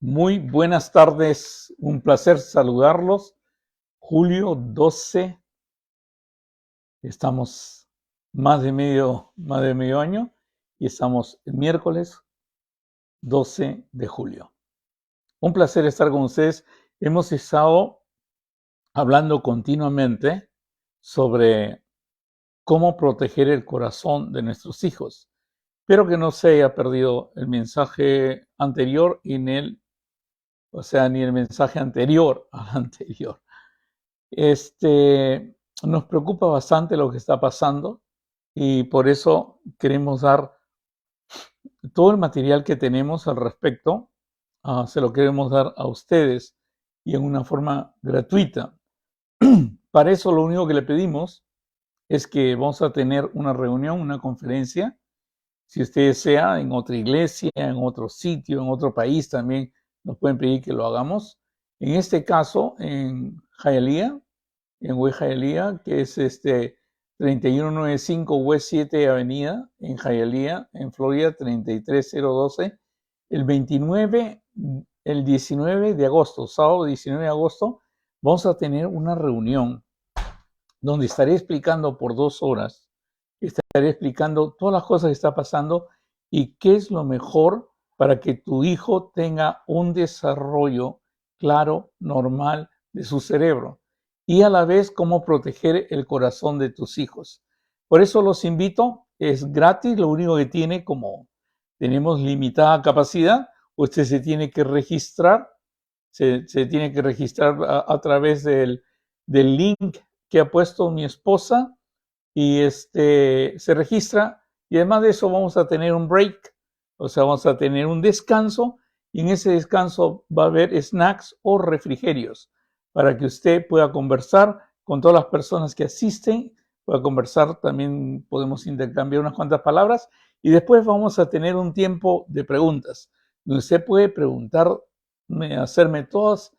Muy buenas tardes, un placer saludarlos. Julio 12, estamos más de medio año y estamos el miércoles 12 de julio. Un placer estar con ustedes. Hemos estado hablando continuamente sobre cómo proteger el corazón de nuestros hijos. Espero que no se haya perdido el mensaje anterior ni el mensaje anterior al anterior. Nos preocupa bastante lo que está pasando y por eso queremos dar todo el material que tenemos al respecto, se lo queremos dar a ustedes y en una forma gratuita. Para eso lo único que le pedimos es que vamos a tener una reunión, una conferencia, si usted desea, en otra iglesia, en otro sitio, en otro país también nos pueden pedir que lo hagamos. En este caso, en Hialeah, en West Hialeah, que es 3195 West 7 Avenida, en Hialeah, en Florida, 33012. El 19 de agosto, sábado 19 de agosto, vamos a tener una reunión donde estaré explicando por 2 horas, estaré explicando todas las cosas que está pasando y qué es lo mejor para que tu hijo tenga un desarrollo claro, normal de su cerebro y a la vez cómo proteger el corazón de tus hijos. Por eso los invito, es gratis, lo único que tiene, como tenemos limitada capacidad, usted se tiene que registrar, se tiene que registrar a través del link que ha puesto mi esposa y se registra y además de eso vamos a tener un break, o sea, vamos a tener un descanso y en ese descanso va a haber snacks o refrigerios para que usted pueda conversar con todas las personas que asisten, pueda conversar, también podemos intercambiar unas cuantas palabras y después vamos a tener un tiempo de preguntas, donde usted puede preguntarme, hacerme todas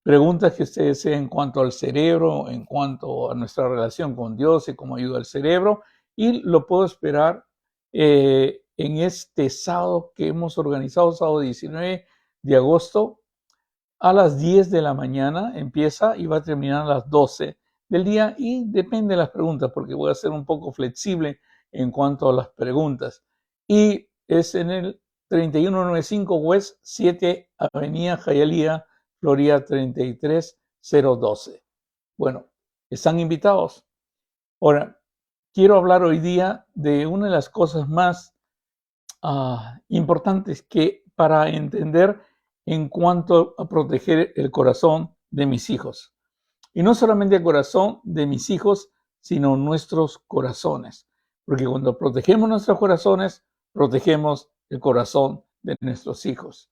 preguntas que usted desee en cuanto al cerebro, en cuanto a nuestra relación con Dios y cómo ayuda el cerebro, y lo puedo esperar en este sábado que hemos organizado, sábado 19 de agosto, a las 10 de la mañana empieza y va a terminar a las 12 del día y depende de las preguntas porque voy a ser un poco flexible en cuanto a las preguntas. Y es en el 3195 West 7 Avenida Hialeah, Florida 33012. Bueno, están invitados. Ahora, quiero hablar hoy día de una de las cosas más importantes que para entender en cuanto a proteger el corazón de mis hijos. Y no solamente el corazón de mis hijos, sino nuestros corazones. Porque cuando protegemos nuestros corazones, protegemos el corazón de nuestros hijos.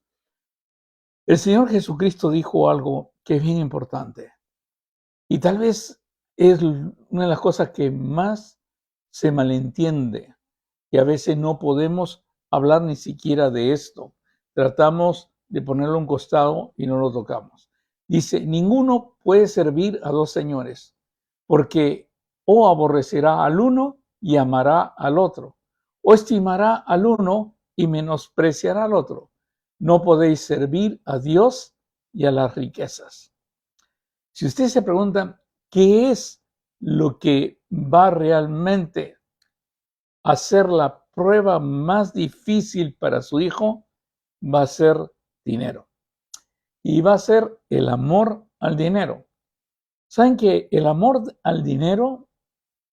El Señor Jesucristo dijo algo que es bien importante. Y tal vez es una de las cosas que más se malentiende. Y a veces no podemos hablar ni siquiera de esto. Tratamos de ponerlo a un costado y no lo tocamos. Dice, ninguno puede servir a 2 señores, porque o aborrecerá al uno y amará al otro, o estimará al uno y menospreciará al otro. No podéis servir a Dios y a las riquezas. Si usted se pregunta, ¿qué es lo que va realmente a hacer la prueba más difícil para su hijo? Va a ser dinero. Y va a ser el amor al dinero. ¿Saben que el amor al dinero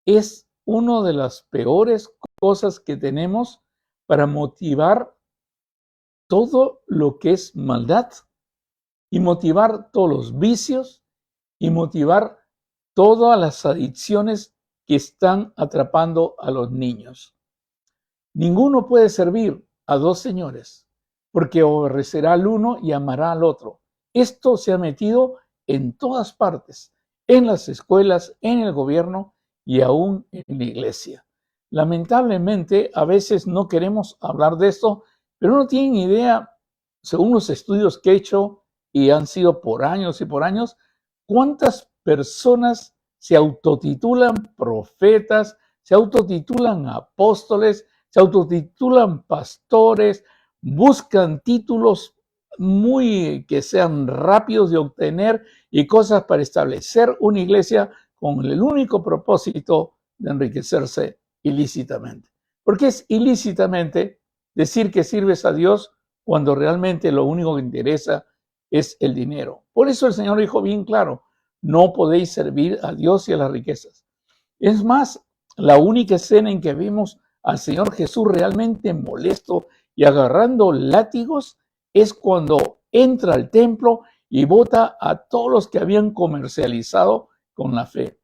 es una de las peores cosas que tenemos para motivar todo lo que es maldad y motivar todos los vicios y motivar todas las adicciones que están atrapando a los niños? Ninguno puede servir a 2 señores, porque aborrecerá al uno y amará al otro. Esto se ha metido en todas partes, en las escuelas, en el gobierno y aún en la iglesia. Lamentablemente, a veces no queremos hablar de esto, pero no tienen idea, según los estudios que he hecho, y han sido por años y por años, cuántas personas se autotitulan profetas, se autotitulan apóstoles, se autotitulan pastores, buscan títulos que sean rápidos de obtener y cosas para establecer una iglesia con el único propósito de enriquecerse ilícitamente. Porque es ilícitamente decir que sirves a Dios cuando realmente lo único que interesa es el dinero. Por eso el Señor dijo bien claro, no podéis servir a Dios y a las riquezas. Es más, la única escena en que vimos al Señor Jesús realmente molesto y agarrando látigos es cuando entra al templo y bota a todos los que habían comercializado con la fe.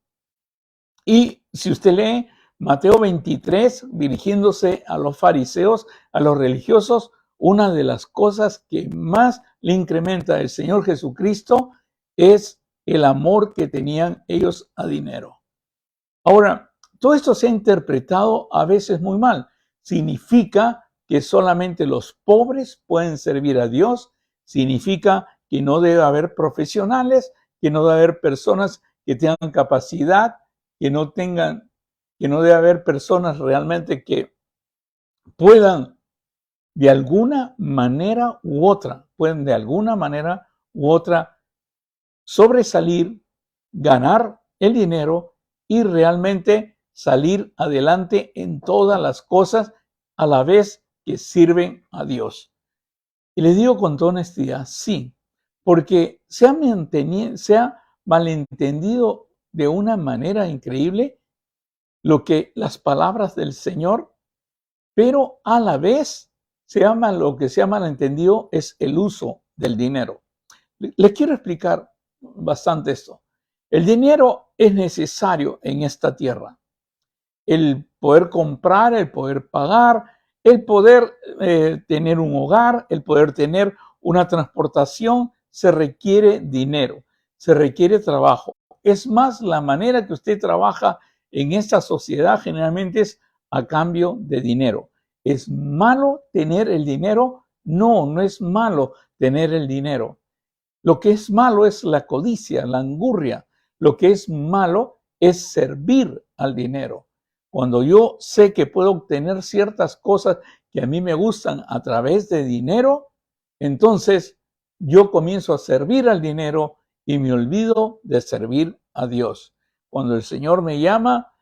Y si usted lee Mateo 23, dirigiéndose a los fariseos, a los religiosos, una de las cosas que más le incrementa el Señor Jesucristo es el amor que tenían ellos a dinero. Ahora, todo esto se ha interpretado a veces muy mal. Significa que solamente los pobres pueden servir a Dios, significa que no debe haber profesionales, que no debe haber personas que tengan capacidad, que no debe haber personas realmente que puedan de alguna manera u otra, sobresalir, ganar el dinero y realmente salir adelante en todas las cosas a la vez que sirven a Dios. Y les digo con toda honestidad, sí, porque se ha malentendido de una manera increíble las palabras del Señor, pero a la vez lo que se ha malentendido es el uso del dinero. Les quiero explicar bastante esto. El dinero es necesario en esta tierra. El poder comprar, el poder pagar, el poder tener un hogar, el poder tener una transportación, se requiere dinero, se requiere trabajo. Es más, la manera que usted trabaja en esta sociedad generalmente es a cambio de dinero. ¿Es malo tener el dinero? No, no es malo tener el dinero. Lo que es malo es la codicia, la angurria. Lo que es malo es servir al dinero. Cuando yo sé que puedo obtener ciertas cosas que a mí me gustan a través de dinero, entonces yo comienzo a servir al dinero y me olvido de servir a Dios. Cuando el Señor me llama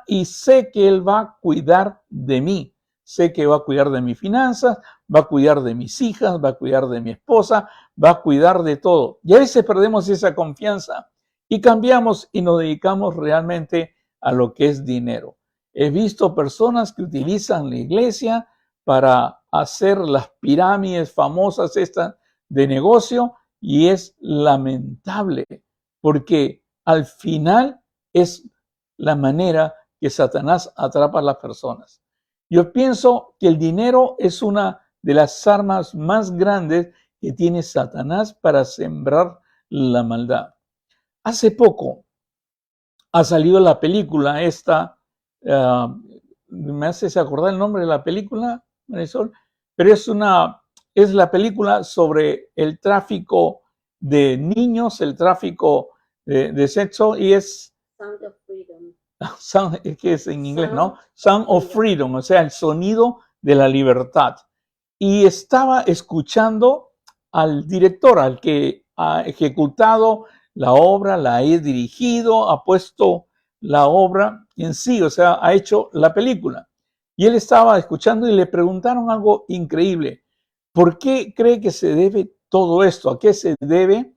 y sé que Él va a cuidar de mí. Sé que va a cuidar de mis finanzas, va a cuidar de mis hijas, va a cuidar de mi esposa, va a cuidar de todo. Y a veces perdemos esa confianza y cambiamos y nos dedicamos realmente a lo que es dinero. He visto personas que utilizan la iglesia para hacer las pirámides famosas estas de negocio y es lamentable porque al final es la manera que Satanás atrapa a las personas. Yo pienso que el dinero es una de las armas más grandes que tiene Satanás para sembrar la maldad. Hace poco ha salido la película esta, me haces acordar el nombre de la película, Marisol, pero es la película sobre el tráfico de niños, el tráfico de sexo y es Sound of Freedom. es que es en inglés, ¿no? Sound of Freedom, o sea, el sonido de la libertad. Y estaba escuchando al director, al que ha ejecutado la obra, la ha dirigido, ha puesto la obra en sí, o sea, ha hecho la película. Y él estaba escuchando y le preguntaron algo increíble. ¿Por qué cree que se debe todo esto? ¿A qué se debe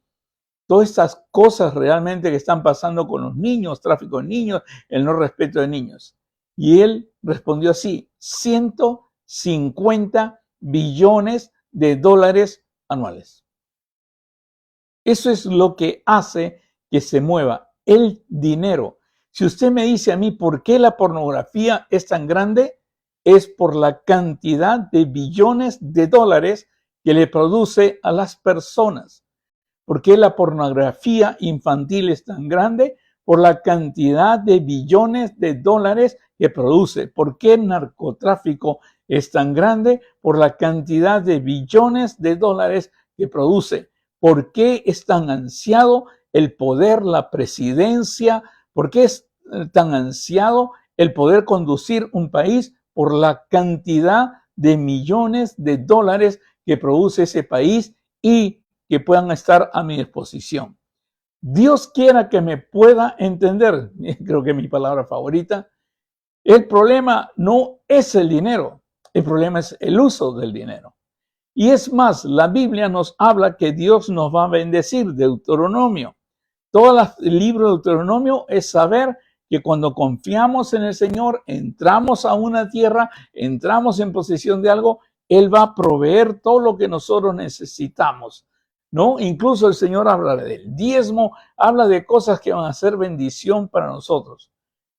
todas estas cosas realmente que están pasando con los niños, tráfico de niños, el no respeto de niños? Y él respondió así, 150 billones de dólares anuales. Eso es lo que hace que se mueva el dinero. Si usted me dice a mí por qué la pornografía es tan grande, es por la cantidad de billones de dólares que le produce a las personas. ¿Por qué la pornografía infantil es tan grande? Por la cantidad de billones de dólares que produce. ¿Por qué el narcotráfico es tan grande? Por la cantidad de billones de dólares que produce. ¿Por qué es tan ansiado el poder, la presidencia? ¿Por qué es tan ansiado el poder conducir un país? Por la cantidad de millones de dólares que produce ese país y que puedan estar a mi disposición. Dios quiera que me pueda entender, creo que es mi palabra favorita. El problema no es el dinero, el problema es el uso del dinero. Y es más, la Biblia nos habla que Dios nos va a bendecir, Deuteronomio. Todo el libro de Deuteronomio es saber que cuando confiamos en el Señor, entramos a una tierra, entramos en posesión de algo, Él va a proveer todo lo que nosotros necesitamos, ¿no? Incluso el Señor habla del diezmo, habla de cosas que van a ser bendición para nosotros.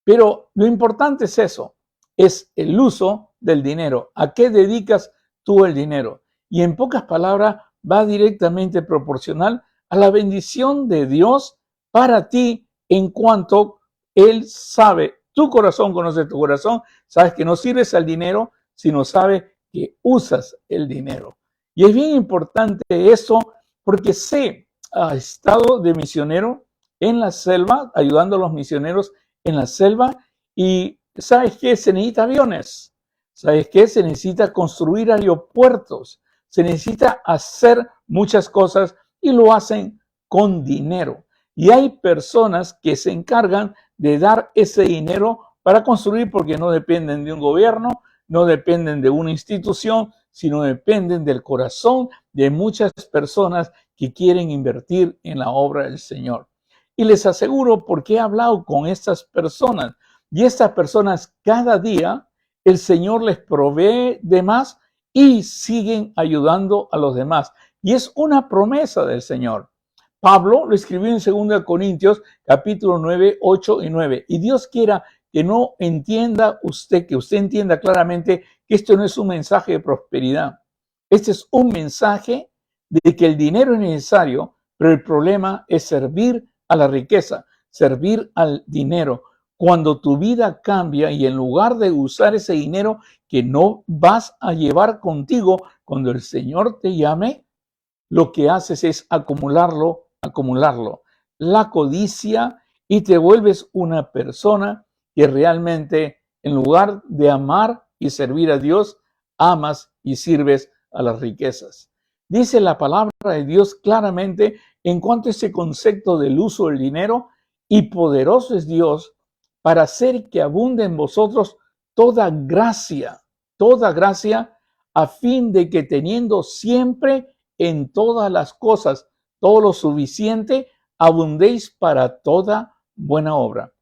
Pero lo importante es eso, es el uso del dinero. ¿A qué dedicas tú el dinero? Y en pocas palabras, va directamente proporcional a la bendición de Dios para ti en cuanto Él sabe, tu corazón conoce tu corazón, sabes que no sirves al dinero, sino sabes que usas el dinero. Y es bien importante eso porque he estado de misionero en la selva, ayudando a los misioneros en la selva y ¿sabes qué? Se necesita aviones, ¿sabes qué? Se necesita construir aeropuertos, se necesita hacer muchas cosas y lo hacen con dinero. Y hay personas que se encargan de dar ese dinero para construir porque no dependen de un gobierno, no dependen de una institución, sino dependen del corazón de muchas personas que quieren invertir en la obra del Señor. Y les aseguro porque he hablado con estas personas y estas personas cada día el Señor les provee de más y siguen ayudando a los demás. Y es una promesa del Señor. Pablo lo escribió en 2 Corintios capítulo 9, 8 y 9. Y Dios quiera que no entienda usted, que usted entienda claramente que esto no es un mensaje de prosperidad. Este es un mensaje de que el dinero es necesario, pero el problema es servir a la riqueza, servir al dinero. Cuando tu vida cambia y en lugar de usar ese dinero que no vas a llevar contigo, cuando el Señor te llame, lo que haces es acumularlo. La codicia y te vuelves una persona que realmente en lugar de amar y servir a Dios, amas y sirves a las riquezas. Dice la palabra de Dios claramente en cuanto a ese concepto del uso del dinero, y poderoso es Dios para hacer que abunde en vosotros toda gracia, a fin de que teniendo siempre en todas las cosas todo lo suficiente, abundéis para toda buena obra.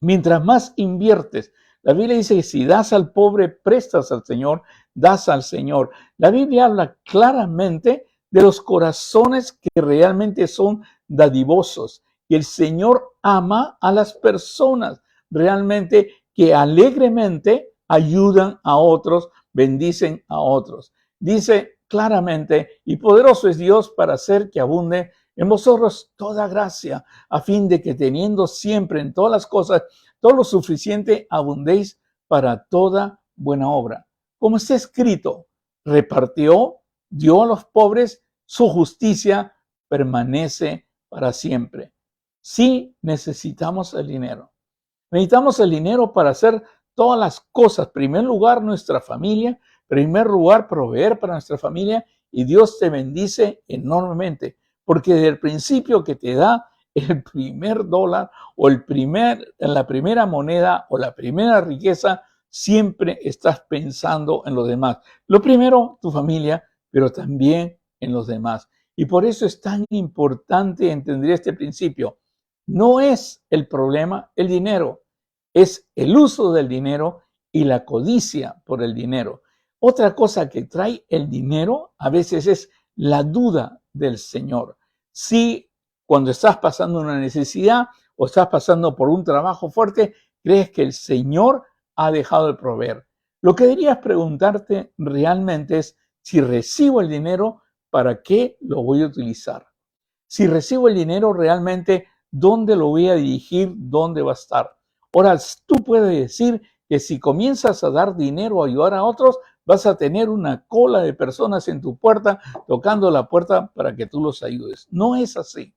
Mientras más inviertes, la Biblia dice que si das al pobre, prestas al Señor, das al Señor. La Biblia habla claramente de los corazones que realmente son dadivosos. Y el Señor ama a las personas realmente que alegremente ayudan a otros, bendicen a otros. Dice claramente, y poderoso es Dios para hacer que abunde en vosotros toda gracia, a fin de que teniendo siempre en todas las cosas todo lo suficiente, abundéis para toda buena obra. Como está escrito, repartió, dio a los pobres, su justicia permanece para siempre. Sí necesitamos el dinero. Necesitamos el dinero para hacer todas las cosas. En primer lugar, nuestra familia. En primer lugar, proveer para nuestra familia. Y Dios te bendice enormemente. Porque desde el principio que te da el primer dólar o la primera moneda o la primera riqueza, siempre estás pensando en los demás. Lo primero, tu familia, pero también en los demás. Y por eso es tan importante entender este principio. No es el problema el dinero, es el uso del dinero y la codicia por el dinero. Otra cosa que trae el dinero a veces es la duda del Señor. Si cuando estás pasando una necesidad o estás pasando por un trabajo fuerte, crees que el Señor ha dejado de proveer. Lo que deberías preguntarte realmente es si recibo el dinero, ¿para qué lo voy a utilizar? Si recibo el dinero realmente, ¿dónde lo voy a dirigir? ¿Dónde va a estar? Ahora, tú puedes decir que si comienzas a dar dinero a ayudar a otros, vas a tener una cola de personas en tu puerta, tocando la puerta para que tú los ayudes. No es así.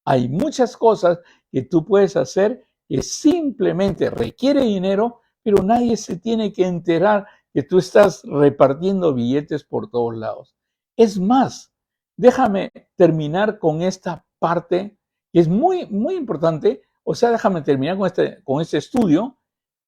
Hay muchas cosas que tú puedes hacer que simplemente requiere dinero, pero nadie se tiene que enterar que tú estás repartiendo billetes por todos lados. Es más, déjame terminar con esta parte que es muy, muy importante. O sea, déjame terminar con este estudio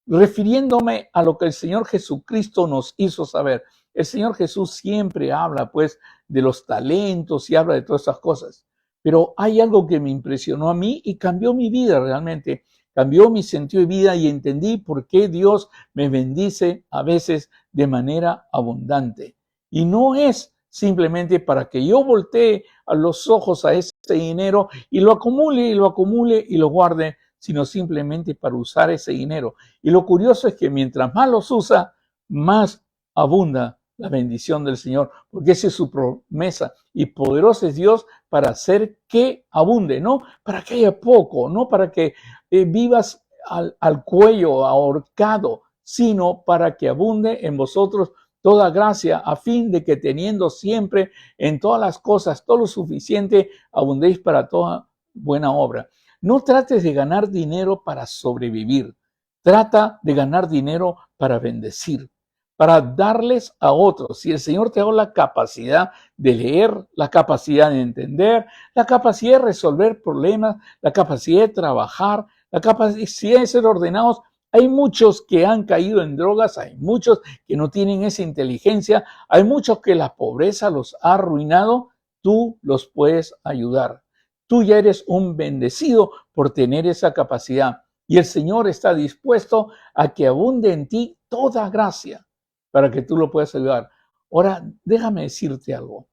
refiriéndome a lo que el Señor Jesucristo nos hizo saber. El Señor Jesús siempre habla, pues, de los talentos y habla de todas esas cosas. Pero hay algo que me impresionó a mí y cambió mi vida realmente. Cambió mi sentido de vida y entendí por qué Dios me bendice a veces de manera abundante. Y no es simplemente para que yo voltee a los ojos a ese dinero y lo acumule y lo acumule y lo guarde, sino simplemente para usar ese dinero. Y lo curioso es que mientras más los usa, más abunda la bendición del Señor, porque esa es su promesa. Y poderoso es Dios para hacer que abunde, no para que haya poco, no para que vivas al cuello ahorcado, sino para que abunde en vosotros toda gracia, a fin de que teniendo siempre en todas las cosas todo lo suficiente, abundéis para toda buena obra. No trates de ganar dinero para sobrevivir. Trata de ganar dinero para bendecir, para darles a otros. Si el Señor te da la capacidad de leer, la capacidad de entender, la capacidad de resolver problemas, la capacidad de trabajar, la capacidad de ser ordenados, hay muchos que han caído en drogas, hay muchos que no tienen esa inteligencia, hay muchos que la pobreza los ha arruinado, tú los puedes ayudar. Tú ya eres un bendecido por tener esa capacidad y el Señor está dispuesto a que abunde en ti toda gracia para que tú lo puedas ayudar. Ahora, déjame decirte algo,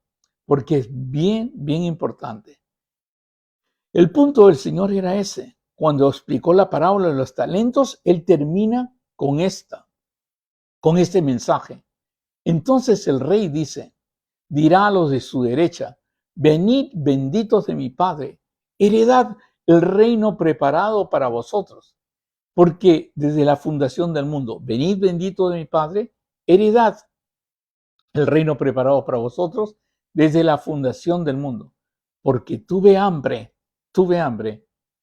porque es bien, bien importante. El punto del Señor era ese. Cuando explicó la parábola de los talentos, Él termina con este mensaje. Entonces el rey dirá a los de su derecha, venid benditos de mi Padre, heredad el reino preparado para vosotros, porque desde la fundación del mundo, venid benditos de mi Padre, heredad el reino preparado para vosotros desde la fundación del mundo, porque tuve hambre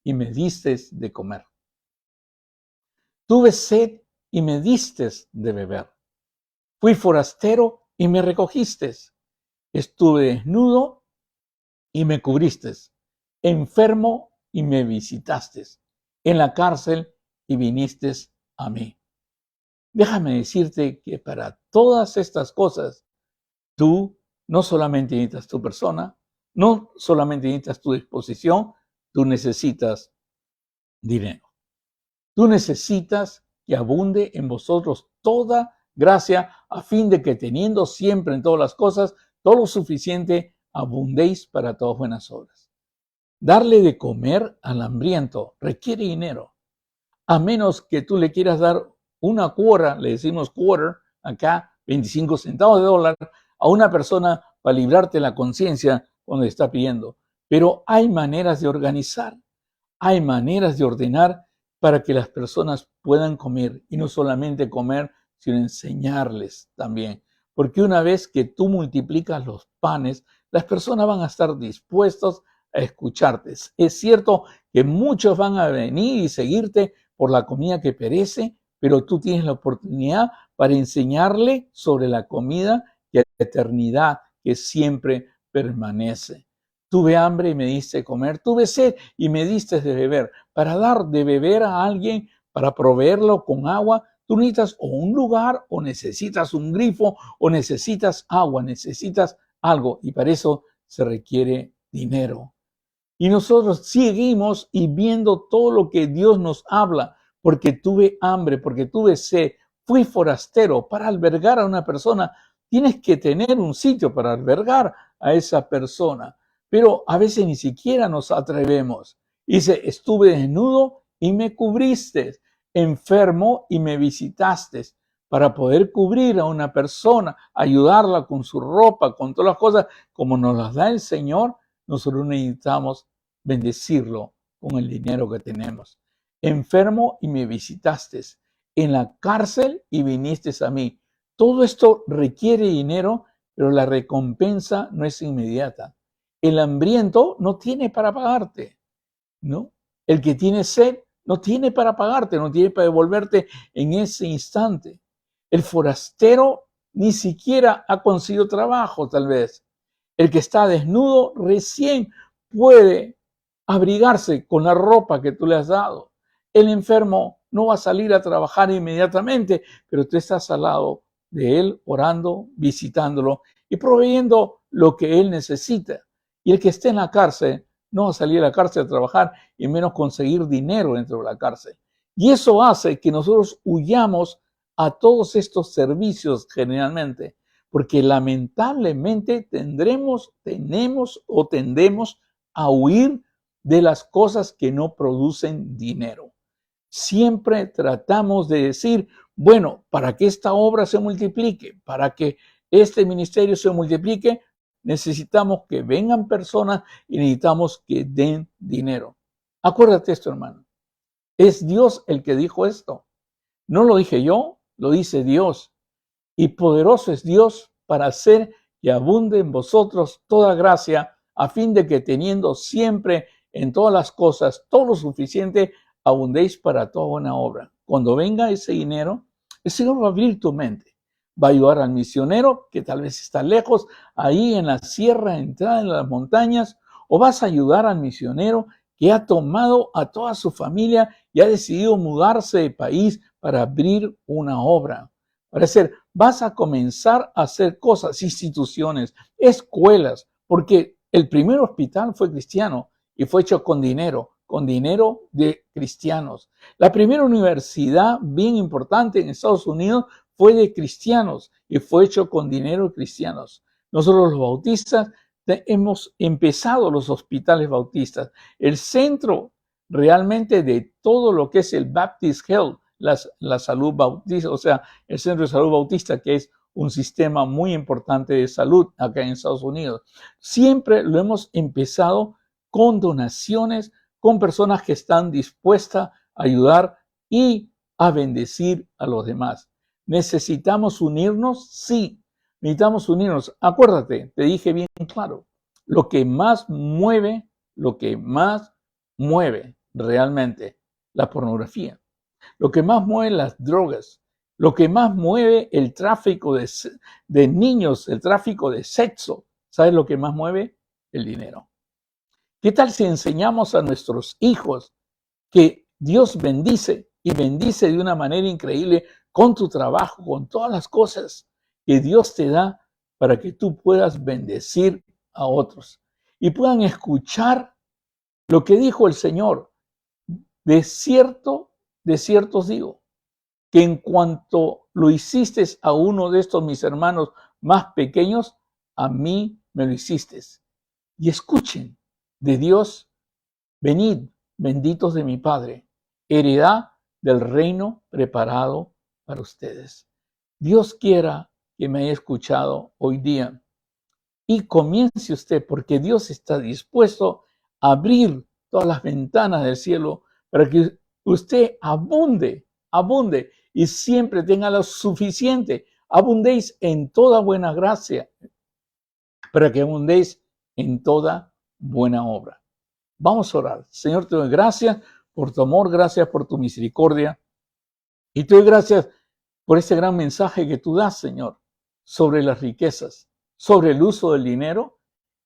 y me distes de comer. Tuve sed y me distes de beber. Fui forastero y me recogiste. Estuve desnudo y me cubriste, enfermo y me visitaste, en la cárcel y viniste a mí. Déjame decirte que para todas estas cosas, tú no solamente necesitas tu persona, no solamente necesitas tu disposición, tú necesitas dinero. Tú necesitas que abunde en vosotros toda gracia, a fin de que teniendo siempre en todas las cosas todo lo suficiente, abundéis para todas buenas obras. Darle de comer al hambriento requiere dinero, a menos que tú le quieras dar una cuota, le decimos quarter, acá 25 centavos de dólar, a una persona para librarte la conciencia cuando le está pidiendo. Pero hay maneras de organizar, hay maneras de ordenar para que las personas puedan comer, y no solamente comer, sino enseñarles también. Porque una vez que tú multiplicas los panes, las personas van a estar dispuestos a escucharte. Es cierto que muchos van a venir y seguirte por la comida que perece, pero tú tienes la oportunidad para enseñarle sobre la comida y la eternidad que siempre permanece. Tuve hambre y me diste comer, tuve sed y me diste de beber. Para dar de beber a alguien, para proveerlo con agua, tú necesitas o un lugar, o necesitas un grifo, o necesitas agua, necesitas algo, y para eso se requiere dinero. Y nosotros seguimos y viendo todo lo que Dios nos habla, porque tuve hambre, porque tuve sed, fui forastero. Para albergar a una persona, tienes que tener un sitio para albergar a esa persona. Pero a veces ni siquiera nos atrevemos. Dice, estuve desnudo y me cubriste, enfermo y me visitaste. Para poder cubrir a una persona, ayudarla con su ropa, con todas las cosas, como nos las da el Señor, nosotros necesitamos bendecirlo con el dinero que tenemos. Enfermo y me visitaste, en la cárcel y viniste a mí. Todo esto requiere dinero, pero la recompensa no es inmediata. El hambriento no tiene para pagarte, ¿no? El que tiene sed no tiene para pagarte, no tiene para devolverte en ese instante. El forastero ni siquiera ha conseguido trabajo, tal vez. El que está desnudo recién puede abrigarse con la ropa que tú le has dado. El enfermo no va a salir a trabajar inmediatamente, pero tú estás al lado de él, orando, visitándolo y proveyendo lo que él necesita. Y el que esté en la cárcel no va a salir a la cárcel a trabajar y menos conseguir dinero dentro de la cárcel. Y eso hace que nosotros huyamos a todos estos servicios generalmente, porque lamentablemente tenemos o tendemos a huir de las cosas que no producen dinero. Siempre tratamos de decir, bueno, para que esta obra se multiplique, para que este ministerio se multiplique, necesitamos que vengan personas y necesitamos que den dinero. Acuérdate esto, hermano. Es Dios el que dijo esto. No lo dije yo, lo dice Dios. Y poderoso es Dios para hacer que abunde en vosotros toda gracia, a fin de que teniendo siempre en todas las cosas todo lo suficiente, abundéis para toda buena obra. Cuando venga ese dinero, el Señor va a abrir tu mente. Va a ayudar al misionero que tal vez está lejos, ahí en la sierra, entrada en las montañas, o vas a ayudar al misionero que ha tomado a toda su familia y ha decidido mudarse de país para abrir una obra. Para hacer, vas a comenzar a hacer cosas, instituciones, escuelas, porque el primer hospital fue cristiano y fue hecho con dinero de cristianos. La primera universidad bien importante en Estados Unidos fue de cristianos y fue hecho con dinero de cristianos. Nosotros los bautistas hemos empezado los hospitales bautistas. El centro realmente de todo lo que es el Baptist Health, la salud bautista, o sea, el Centro de Salud Bautista, que es un sistema muy importante de salud acá en Estados Unidos. Siempre lo hemos empezado con donaciones, con personas que están dispuestas a ayudar y a bendecir a los demás. ¿Necesitamos unirnos? Sí, necesitamos unirnos. Acuérdate, te dije bien claro, lo que más mueve realmente la pornografía. Lo que más mueve las drogas, lo que más mueve el tráfico de niños, el tráfico de sexo. ¿Sabes lo que más mueve? El dinero. ¿Qué tal si enseñamos a nuestros hijos que Dios bendice y bendice de una manera increíble con tu trabajo, con todas las cosas que Dios te da para que tú puedas bendecir a otros y puedan escuchar lo que dijo el Señor? De cierto os digo, que en cuanto lo hiciste a uno de estos mis hermanos más pequeños, a mí me lo hiciste. Y escuchen de Dios, venid, benditos de mi Padre, heredad del reino preparado para ustedes. Dios quiera que me haya escuchado hoy día y comience usted, porque Dios está dispuesto a abrir todas las ventanas del cielo para que usted abunde y siempre tenga lo suficiente. Abundéis en toda buena gracia, para que abundéis en toda buena obra. Vamos a orar. Señor, te doy gracias por tu amor, gracias por tu misericordia. Y te doy gracias por este gran mensaje que tú das, Señor, sobre las riquezas, sobre el uso del dinero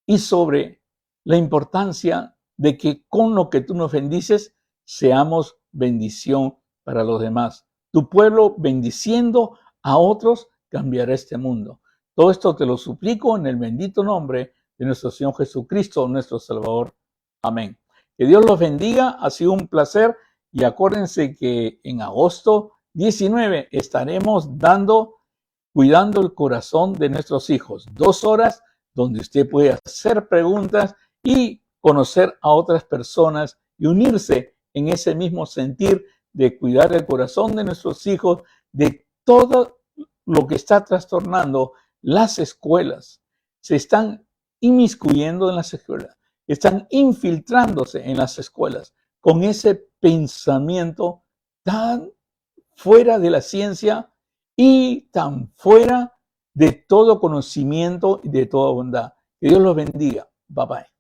y sobre la importancia de que con lo que tú nos bendices, seamos bendición para los demás. Tu pueblo bendiciendo a otros cambiará este mundo. Todo esto te lo suplico en el bendito nombre de nuestro Señor Jesucristo, nuestro Salvador. Amén. Que Dios los bendiga. Ha sido un placer y acuérdense que en agosto 19 estaremos cuidando el corazón de nuestros hijos. 2 horas donde usted puede hacer preguntas y conocer a otras personas y unirse en ese mismo sentir de cuidar el corazón de nuestros hijos, de todo lo que está trastornando las escuelas. Se están inmiscuyendo en las escuelas, están infiltrándose en las escuelas con ese pensamiento tan fuera de la ciencia y tan fuera de todo conocimiento y de toda bondad. Que Dios los bendiga. Bye bye.